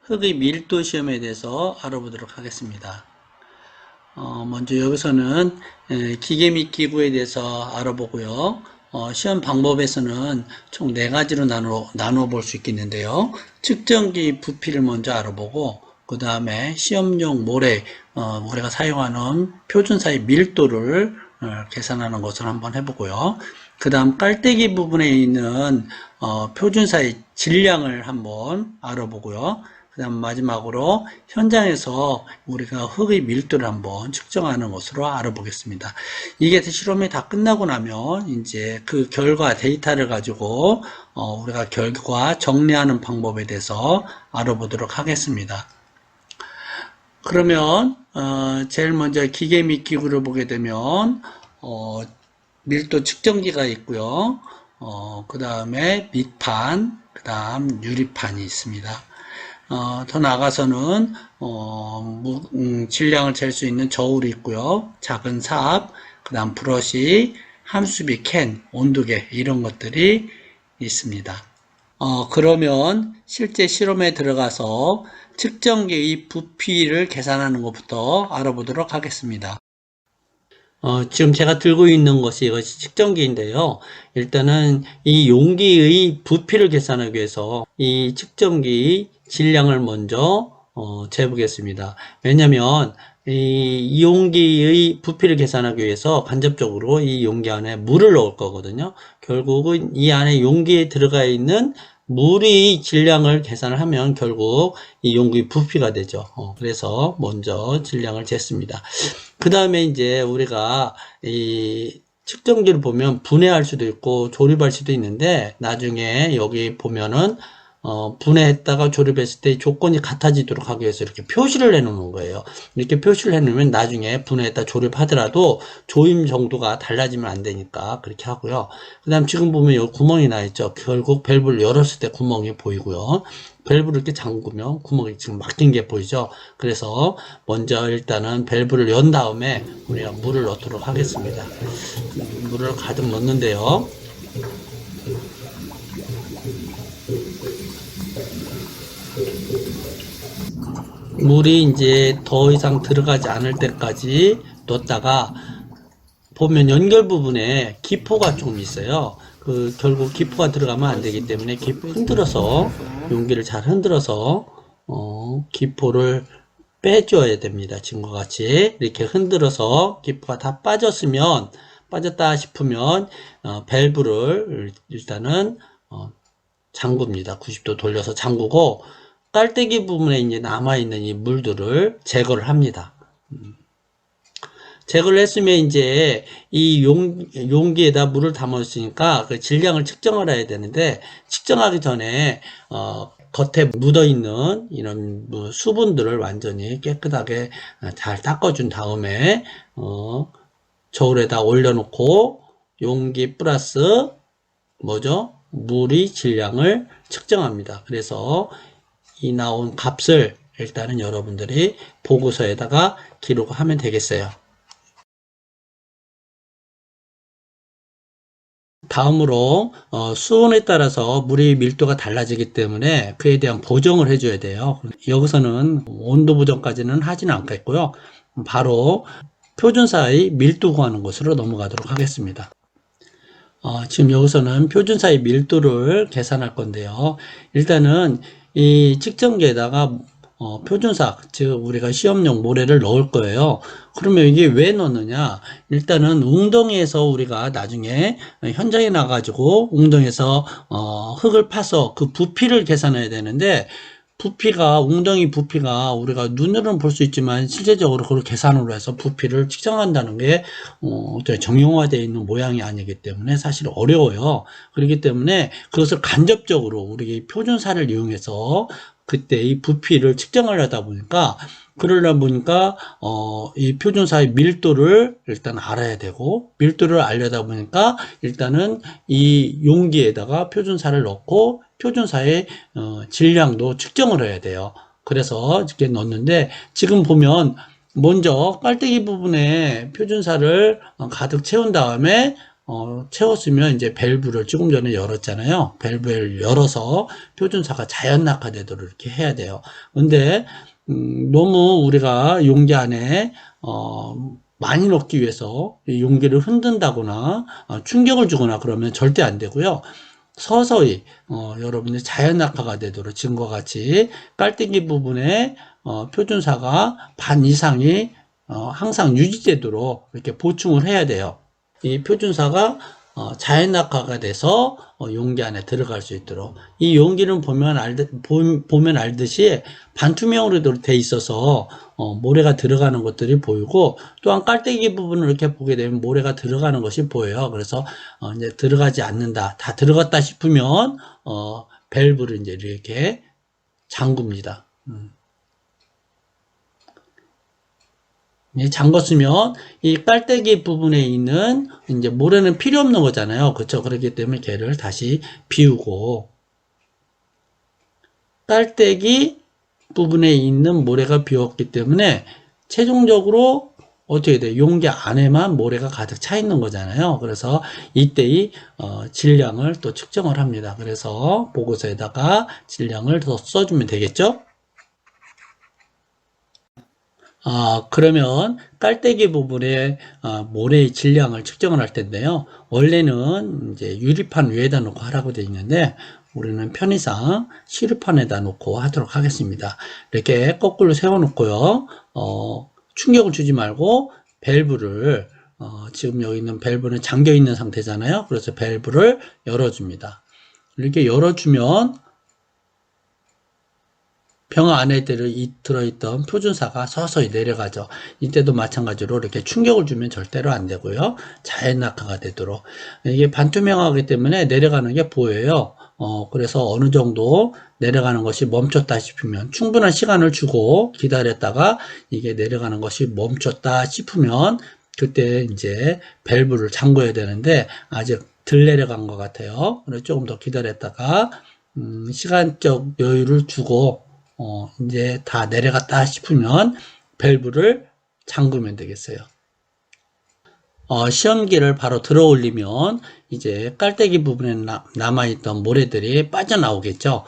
흙의 밀도 시험에 대해서 알아보도록 하겠습니다. 먼저 여기서는 기계 및 기구에 대해서 알아보고요. 시험 방법에서는 총 4가지로 나누어 볼 수 있겠는데요. 측정기 부피를 먼저 알아보고, 그 다음에 시험용 모래, 우리가 사용하는 표준사의 밀도를 계산하는 것을 한번 해보고요. 그 다음 깔때기 부분에 있는 표준사의 질량을 한번 알아보고요. 그 다음 마지막으로 현장에서 우리가 흙의 밀도를 한번 측정하는 것으로 알아보겠습니다. 이게 실험이 다 끝나고 나면 이제 그 결과 데이터를 가지고 우리가 결과 정리하는 방법에 대해서 알아보도록 하겠습니다. 그러면 제일 먼저 기계 및 기구를 보게 되면 밀도 측정기가 있고요. 그 다음에 밑판, 그 다음 유리판이 있습니다. 더 나아가서는 질량을 잴 수 있는 저울이 있고요. 작은 삽, 그 다음 브러쉬, 함수비, 캔, 온도계 이런 것들이 있습니다. 그러면 실제 실험에 들어가서 측정기의 부피를 계산하는 것부터 알아보도록 하겠습니다. 지금 제가 들고 있는 것이 이것이 측정기인데요. 일단은 이 용기의 부피를 계산하기 위해서 이 측정기 질량을 먼저 재보겠습니다. 왜냐하면 이 용기의 부피를 계산하기 위해서 간접적으로 이 용기 안에 물을 넣을 거거든요. 결국은 이 안에 용기에 들어가 있는 물의 질량을 계산을 하면 결국 이 용기의 부피가 되죠. 그래서 먼저 질량을 쟀습니다. 그 다음에 이제 우리가 이 측정기를 보면 분해할 수도 있고 조립할 수도 있는데, 나중에 여기 보면은 분해했다가 조립했을 때 조건이 같아지도록 하기 위해서 이렇게 표시를 해놓는 거예요. 이렇게 표시를 해놓으면 나중에 분해했다 조립하더라도 조임 정도가 달라지면 안 되니까 그렇게 하고요. 그 다음 지금 보면 여기 구멍이 나 있죠. 결국 밸브를 열었을 때 구멍이 보이고요. 밸브를 이렇게 잠그면 구멍이 지금 막힌 게 보이죠. 그래서 먼저 일단은 밸브를 연 다음에 우리가 물을 넣도록 하겠습니다. 물을 가득 넣는데요. 물이 이제 더 이상 들어가지 않을 때까지 넣었다가 보면 연결 부분에 기포가 좀 있어요. 결국 기포가 들어가면 안 되기 때문에 흔들어서 용기를 잘 흔들어서 기포를 빼줘야 됩니다. 지금과 같이 이렇게 흔들어서 기포가 다 빠졌다 싶으면 밸브를 일단은 잠굽니다. 90도 돌려서 잠그고 깔때기 부분에 이제 남아있는 이 물들을 제거를 합니다. 제거를 했으면 이제 이 용기에다 물을 담았으니까 그 질량을 측정을 해야 되는데, 측정하기 전에 겉에 묻어있는 이런 수분들을 완전히 깨끗하게 잘 닦아준 다음에 저울에다 올려놓고 용기 플러스 물의 질량을 측정합니다. 그래서 이 나온 값을 일단은 여러분들이 보고서에다가 기록하면 되겠어요. 다음으로 수온에 따라서 물의 밀도가 달라지기 때문에 그에 대한 보정을 해줘야 돼요. 여기서는 온도 보정까지는 하지는 않겠고요. 바로 표준사의 밀도 구하는 것으로 넘어가도록 하겠습니다. 지금 여기서는 표준사의 밀도를 계산할 건데요. 일단은 이 측정기에다가 표준사, 즉 우리가 시험용 모래를 넣을 거예요. 그러면 이게 왜 넣느냐? 일단은 웅덩이에서 우리가 나중에 현장에 나가지고 웅덩이에서 흙을 파서 그 부피를 계산해야 되는데, 웅덩이 부피가 우리가 눈으로는 볼 수 있지만 실제적으로 그걸 계산으로 해서 부피를 측정한다는 게 정형화되어 있는 모양이 아니기 때문에 사실 어려워요. 그렇기 때문에 그것을 간접적으로 우리 표준사를 이용해서 그때 이 부피를 측정하려다 보니까 이 표준사의 밀도를 일단 알아야 되고, 밀도를 알려다 보니까 일단은 이 용기에다가 표준사를 넣고 표준사의 질량도 측정을 해야 돼요. 그래서 이렇게 넣었는데, 지금 보면 먼저 깔때기 부분에 표준사를 가득 채운 다음에 채웠으면 이제 밸브를 조금 전에 열었잖아요. 밸브를 열어서 표준사가 자연 낙하되도록 이렇게 해야 돼요. 근데 너무 우리가 용기 안에 많이 넣기 위해서 용기를 흔든다거나 충격을 주거나 그러면 절대 안 되고요. 서서히 여러분이 자연 낙하가 되도록 지금과 같이 깔때기 부분에 표준사가 반 이상이 항상 유지되도록 이렇게 보충을 해야 돼요. 이 표준사가 자연 낙하가 돼서 용기 안에 들어갈 수 있도록. 이 용기는 보면 알듯이 반투명으로 돼 있어서 모래가 들어가는 것들이 보이고, 또한 깔때기 부분을 이렇게 보게 되면 모래가 들어가는 것이 보여요. 그래서 이제 들어가지 않는다, 다 들어갔다 싶으면 밸브를 이제 이렇게 잠굽니다. 잠궜으면 이 깔때기 부분에 있는 이제 모래는 필요 없는 거잖아요. 그렇죠? 그렇기 때문에 걔를 다시 비우고, 깔때기 부분에 있는 모래가 비웠기 때문에 최종적으로 어떻게 돼요? 용기 안에만 모래가 가득 차 있는 거잖아요. 그래서 이때의 질량을 또 측정을 합니다. 그래서 보고서에다가 질량을 더 써주면 되겠죠? 그러면 깔때기 부분에 모래의 질량을 측정을 할 텐데요. 원래는 이제 유리판 위에다 놓고 하라고 되어 있는데, 우리는 편의상 시루판에다 놓고 하도록 하겠습니다. 이렇게 거꾸로 세워 놓고요. 충격을 주지 말고 밸브를 지금 여기 있는 밸브는 잠겨 있는 상태잖아요. 그래서 밸브를 열어줍니다. 이렇게 열어주면 병 안에 들어있던 표준사가 서서히 내려가죠. 이때도 마찬가지로 이렇게 충격을 주면 절대로 안 되고요. 자연 낙하가 되도록. 이게 반투명하기 때문에 내려가는 게 보여요. 그래서 어느 정도 내려가는 것이 멈췄다 싶으면, 충분한 시간을 주고 기다렸다가 이게 내려가는 것이 멈췄다 싶으면 그때 이제 밸브를 잠궈야 되는데 아직 덜 내려간 것 같아요. 그래서 조금 더 기다렸다가 시간적 여유를 주고 이제 다 내려갔다 싶으면 밸브를 잠그면 되겠어요. 시험기를 바로 들어 올리면 이제 깔때기 부분에 남아있던 모래들이 빠져나오겠죠.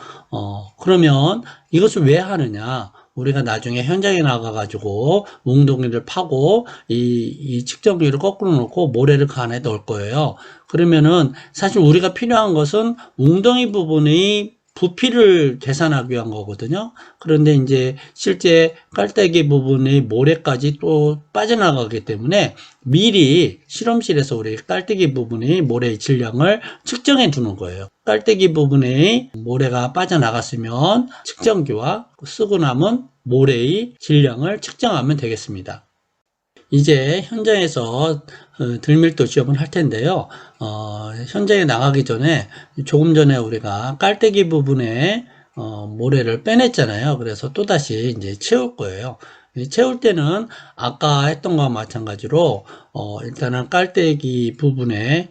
그러면 이것을 왜 하느냐? 우리가 나중에 현장에 나가가지고 웅덩이를 파고 이 측정기를 거꾸로 놓고 모래를 그 안에 넣을 거예요. 그러면은 사실 우리가 필요한 것은 웅덩이 부분의 부피를 계산하기 위한 거거든요. 그런데 이제 실제 깔때기 부분의 모래까지 또 빠져나가기 때문에 미리 실험실에서 우리 깔때기 부분의 모래의 질량을 측정해 두는 거예요. 깔때기 부분의 모래가 빠져나갔으면 측정기와 쓰고 남은 모래의 질량을 측정하면 되겠습니다. 이제 현장에서 들밀도 시험을 할 텐데요. 현장에 나가기 전에 조금 전에 우리가 깔때기 부분에 모래를 빼냈잖아요. 그래서 또다시 이제 채울 거예요. 채울 때는 아까 했던 것과 마찬가지로 일단은 깔때기 부분에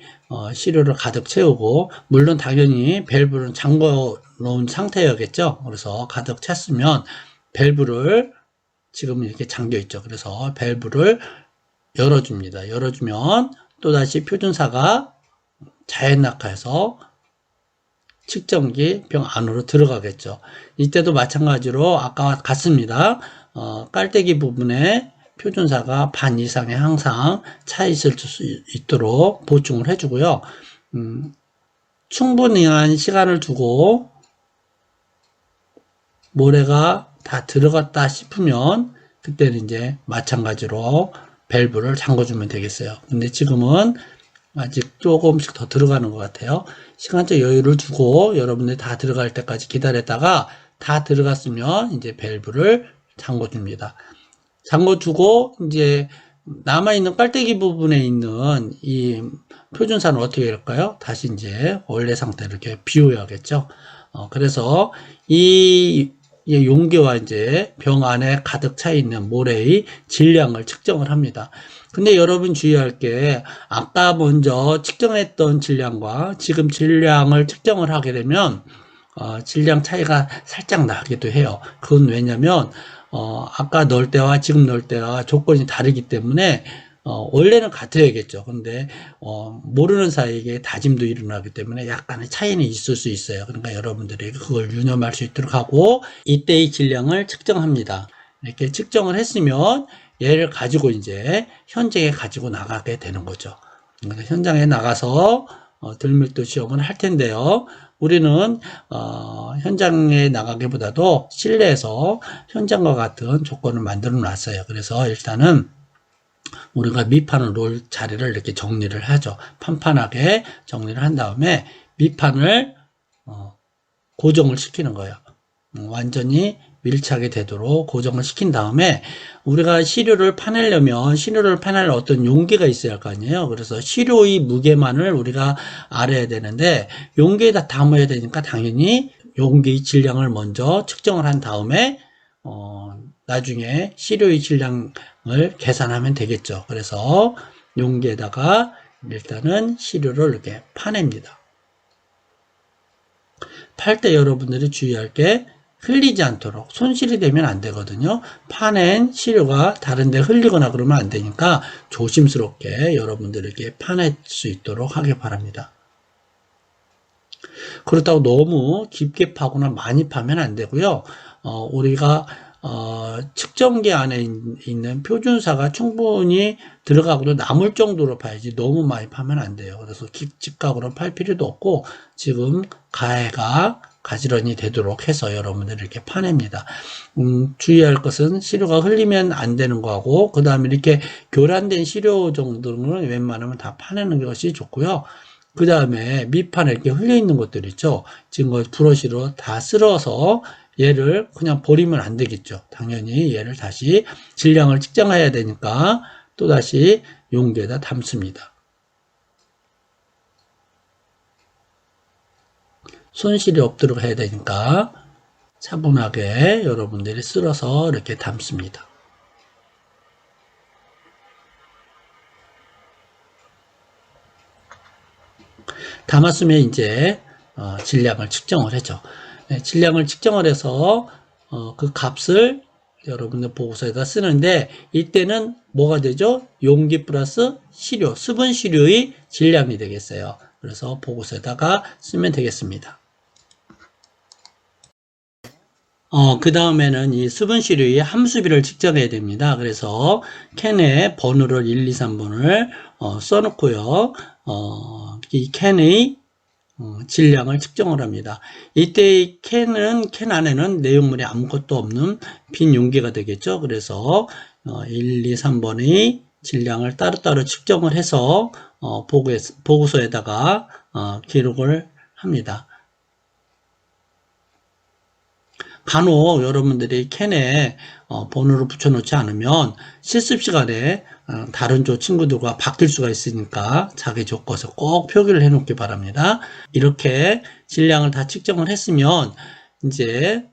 시료를 가득 채우고, 물론 당연히 밸브는 잠궈 놓은 상태여겠죠. 그래서 가득 찼으면 밸브를, 지금 이렇게 잠겨 있죠. 그래서 밸브를 열어줍니다. 열어주면 또다시 표준사가 자연 낙하해서 측정기 병 안으로 들어가겠죠. 이때도 마찬가지로 아까와 같습니다. 깔때기 부분에 표준사가 반 이상에 항상 차 있을 수 있도록 보충을 해주고요. 충분한 시간을 두고 모래가 다 들어갔다 싶으면 그때는 이제 마찬가지로 밸브를 잠궈주면 되겠어요. 근데 지금은 아직 조금씩 더 들어가는 것 같아요. 시간적 여유를 두고 여러분들이 다 들어갈 때까지 기다렸다가 다 들어갔으면 이제 밸브를 잠궈줍니다. 잠궈주고 이제 남아있는 깔때기 부분에 있는 이 표준사는 어떻게 할까요? 다시 이제 원래 상태로 이렇게 비워야겠죠. 그래서 이 용기와 이제 병 안에 가득 차 있는 모래의 질량을 측정을 합니다. 근데 여러분 주의할 게, 아까 먼저 측정했던 질량과 지금 질량을 측정을 하게 되면 질량 차이가 살짝 나기도 해요. 그건 왜냐면 아까 넣을 때와 지금 넣을 때와 조건이 다르기 때문에 원래는 같아야겠죠. 근데 모르는 사이에 다짐도 일어나기 때문에 약간의 차이는 있을 수 있어요. 그러니까 여러분들이 그걸 유념할 수 있도록 하고 이때의 질량을 측정합니다. 이렇게 측정을 했으면 얘를 가지고 이제 현장에 가지고 나가게 되는 거죠. 그래서 현장에 나가서 들밀도 시험을 할 텐데요. 우리는 현장에 나가기보다도 실내에서 현장과 같은 조건을 만들어 놨어요. 그래서 일단은 우리가 밑판을 놓을 자리를 이렇게 정리를 하죠. 판판하게 정리를 한 다음에 밑판을 고정을 시키는 거예요. 완전히 밀착이 되도록 고정을 시킨 다음에 우리가 시료를 파내려면 시료를 파낼 어떤 용기가 있어야 할 거 아니에요. 그래서 시료의 무게만을 우리가 알아야 되는데 용기에다 담아야 되니까 당연히 용기의 질량을 먼저 측정을 한 다음에 나중에 시료의 질량을 계산하면 되겠죠. 그래서 용기에다가 일단은 시료를 이렇게 파냅니다. 팔 때 여러분들이 주의할 게 흘리지 않도록 손실이 되면 안 되거든요. 파낸 시료가 다른 데 흘리거나 그러면 안 되니까 조심스럽게 여러분들에게 파낼 수 있도록 하길 바랍니다. 그렇다고 너무 깊게 파거나 많이 파면 안 되고요. 우리가 측정기 안에 있는 표준사가 충분히 들어가고도 남을 정도로 파야지 너무 많이 파면 안 돼요. 그래서 직각으로 팔 필요도 없고 지금 가해가 가지런히 되도록 해서 여러분들 이렇게 파냅니다. 주의할 것은 시료가 흘리면 안 되는 거하고 그 다음에 이렇게 교란된 시료 정도는 웬만하면 다 파내는 것이 좋고요. 그 다음에 밑판에 이렇게 흘려 있는 것들 있죠. 지금 그 브러쉬로 다 쓸어서 얘를 그냥 버리면 안 되겠죠. 당연히 얘를 다시 질량을 측정해야 되니까 또다시 용기에다 담습니다. 손실이 없도록 해야 되니까 차분하게 여러분들이 쓸어서 이렇게 담습니다. 담았으면 이제 질량을 측정을 하죠. 질량을 측정을 해서 그 값을 여러분들 보고서에다 쓰는데 이때는 뭐가 되죠? 용기 플러스 시료, 수분 시료의 질량이 되겠어요. 그래서 보고서에다가 쓰면 되겠습니다. 그 다음에는 이 수분 시료의 함수비를 측정해야 됩니다. 그래서 캔에 번호를 1, 2, 3번을 써놓고요. 이 캔의 질량을 측정을 합니다. 이때 이 캔 안에는 내용물이 아무것도 없는 빈 용기가 되겠죠. 그래서 1, 2, 3번의 질량을 따로따로 측정을 해서 보고서에다가 기록을 합니다. 간혹 여러분들이 캔에 번호를 붙여놓지 않으면 실습 시간에 다른 조 친구들과 바뀔 수가 있으니까 자기 조 것을 꼭 표기를 해놓기 바랍니다. 이렇게 질량을 다 측정을 했으면 이제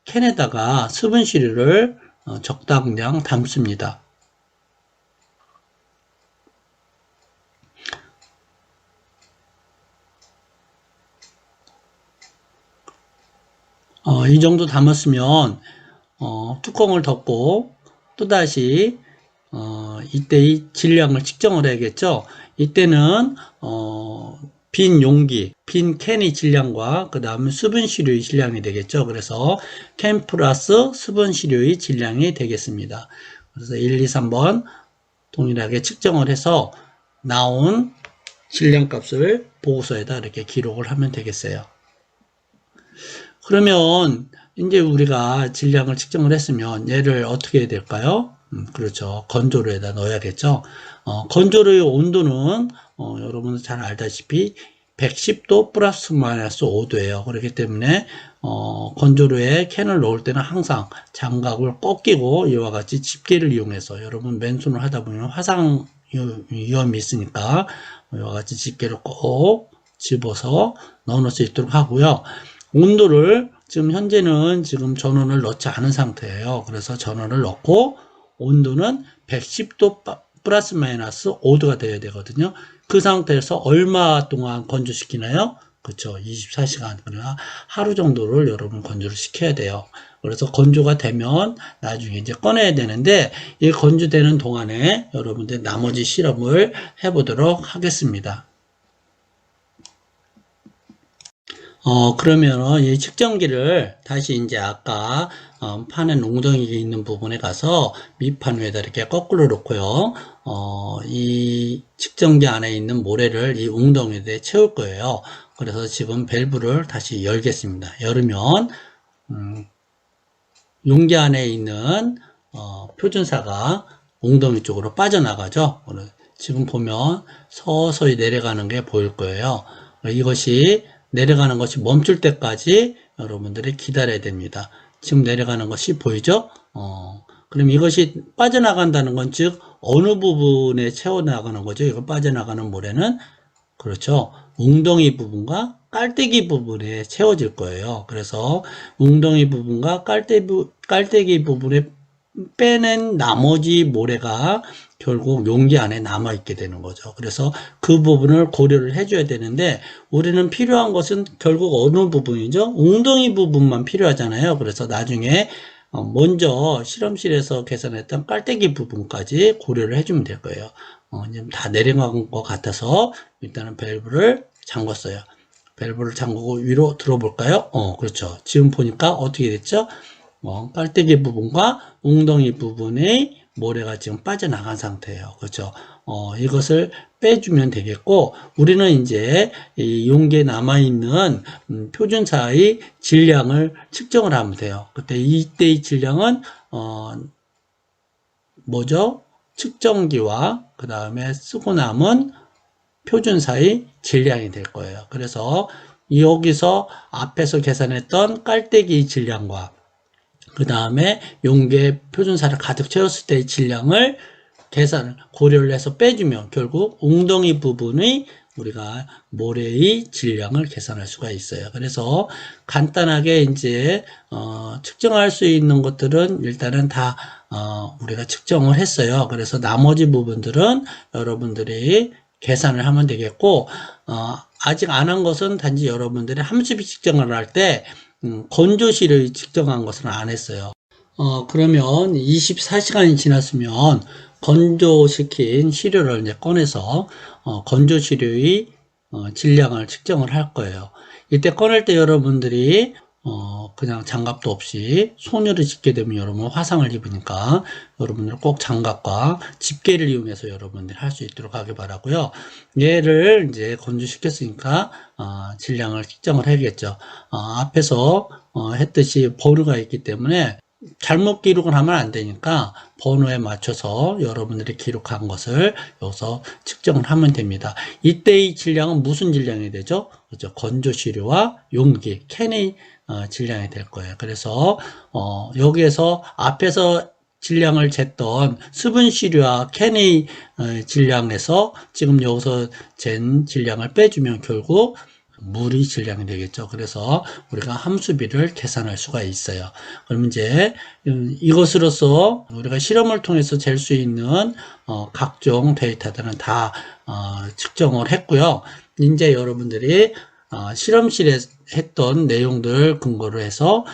캔에다가 수분 시료를 적당량 담습니다. 이 정도 담았으면 뚜껑을 덮고 또다시 이때의 질량을 측정을 해야겠죠. 이때는 빈 용기, 빈 캔의 질량과 그 다음에 수분 시료의 질량이 되겠죠. 그래서 캔 플러스 수분 시료의 질량이 되겠습니다. 그래서 1, 2, 3번 동일하게 측정을 해서 나온 질량 값을 보고서에다 이렇게 기록을 하면 되겠어요. 그러면 이제 우리가 질량을 측정을 했으면 얘를 어떻게 해야 될까요? 그렇죠. 건조로에다 넣어야겠죠. 건조로의 온도는 여러분 잘 알다시피 110도 플러스 마이너스 5도예요. 그렇기 때문에 건조로에 캔을 넣을 때는 항상 장갑을 꼭 끼고 이와 같이 집게를 이용해서 여러분 맨손을 하다 보면 화상 위험이 있으니까 이와 같이 집게를 꼭 집어서 넣을 수 있도록 하고요. 온도를 지금 현재는 지금 전원을 넣지 않은 상태예요. 그래서 전원을 넣고 온도는 110도 플러스 마이너스 5도가 되어야 되거든요. 그 상태에서 얼마 동안 건조시키나요? 그렇죠. 24시간. 그러나 하루 정도를 여러분 건조를 시켜야 돼요. 그래서 건조가 되면 나중에 이제 꺼내야 되는데, 이 건조되는 동안에 여러분들 나머지 실험을 해보도록 하겠습니다. 그러면 이 측정기를 다시 이제 아까 판의 웅덩이가 있는 부분에 가서 밑판 위에다 이렇게 거꾸로 놓고요. 이 측정기 안에 있는 모래를 이 웅덩이에 채울 거예요. 그래서 지금 밸브를 다시 열겠습니다. 열으면 용기 안에 있는 표준사가 웅덩이 쪽으로 빠져나가죠. 지금 보면 서서히 내려가는 게 보일 거예요. 이것이 내려가는 것이 멈출 때까지 여러분들이 기다려야 됩니다. 지금 내려가는 것이 보이죠? 그럼 이것이 빠져나간다는 건 즉 어느 부분에 채워나가는 거죠? 이거 빠져나가는 모래는 그렇죠. 웅덩이 부분과 깔때기 부분에 채워질 거예요. 그래서 웅덩이 부분과 깔때기 부분에 빼낸 나머지 모래가 결국 용기 안에 남아있게 되는 거죠. 그래서 그 부분을 고려를 해줘야 되는데 우리는 필요한 것은 결국 어느 부분이죠? 웅덩이 부분만 필요하잖아요. 그래서 나중에 먼저 실험실에서 계산했던 깔때기 부분까지 고려를 해주면 될 거예요. 지금 다 내려간 것 같아서 일단은 밸브를 잠궜어요. 밸브를 잠그고 위로 들어볼까요? 그렇죠. 지금 보니까 어떻게 됐죠? 깔때기 부분과 웅덩이 부분의 모래가 지금 빠져나간 상태예요. 그렇죠. 이것을 빼주면 되겠고, 우리는 이제 이 용기에 남아있는 표준사의 질량을 측정을 하면 돼요. 그때 이때의 질량은, 뭐죠? 측정기와 그 다음에 쓰고 남은 표준사의 질량이 될 거예요. 그래서 여기서 앞에서 계산했던 깔때기 질량과 그 다음에 용기에 표준사를 가득 채웠을 때의 질량을 고려를 해서 빼주면 결국 웅덩이 부분의 우리가 모래의 질량을 계산할 수가 있어요. 그래서 간단하게 이제 측정할 수 있는 것들은 일단은 다 우리가 측정을 했어요. 그래서 나머지 부분들은 여러분들이 계산을 하면 되겠고 아직 안 한 것은 단지 여러분들이 함수비 측정을 할 때 건조시를 측정한 것은 안 했어요. 그러면 24시간이 지났으면 건조시킨 시료를 이제 꺼내서 건조 시료의 질량을 측정을 할 거예요. 이때 꺼낼 때 여러분들이 그냥 장갑도 없이 손으로 짚게 되면 여러분 화상을 입으니까 여러분들 꼭 장갑과 집게를 이용해서 여러분들이 할 수 있도록 하기 바라고요. 얘를 이제 건조시켰으니까 질량을 측정을 해야겠죠. 앞에서 했듯이 번호가 있기 때문에 잘못 기록을 하면 안 되니까 번호에 맞춰서 여러분들이 기록한 것을 여기서 측정을 하면 됩니다. 이때의 질량은 무슨 질량이 되죠? 그렇죠. 건조시료와 용기, 캔의 질량이 될 거예요. 그래서 여기에서 앞에서 질량을 쟀던 수분시료와 캔의 질량에서 지금 여기서 잰 질량을 빼주면 결국 물의 질량이 되겠죠. 그래서 우리가 함수비를 계산할 수가 있어요. 그럼 이제 이것으로서 우리가 실험을 통해서 잴 수 있는 각종 데이터들은 다 측정을 했고요. 이제 여러분들이 실험실에 했던 내용들 근거로 해서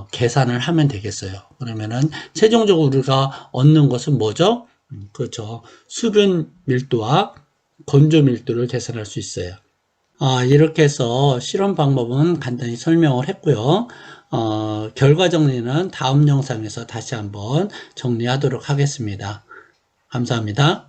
계산을 하면 되겠어요. 그러면은 최종적으로 우리가 얻는 것은 뭐죠? 그렇죠. 수분 밀도와 건조 밀도를 계산할 수 있어요. 이렇게 해서 실험 방법은 간단히 설명을 했고요. 결과 정리는 다음 영상에서 다시 한번 정리하도록 하겠습니다. 감사합니다.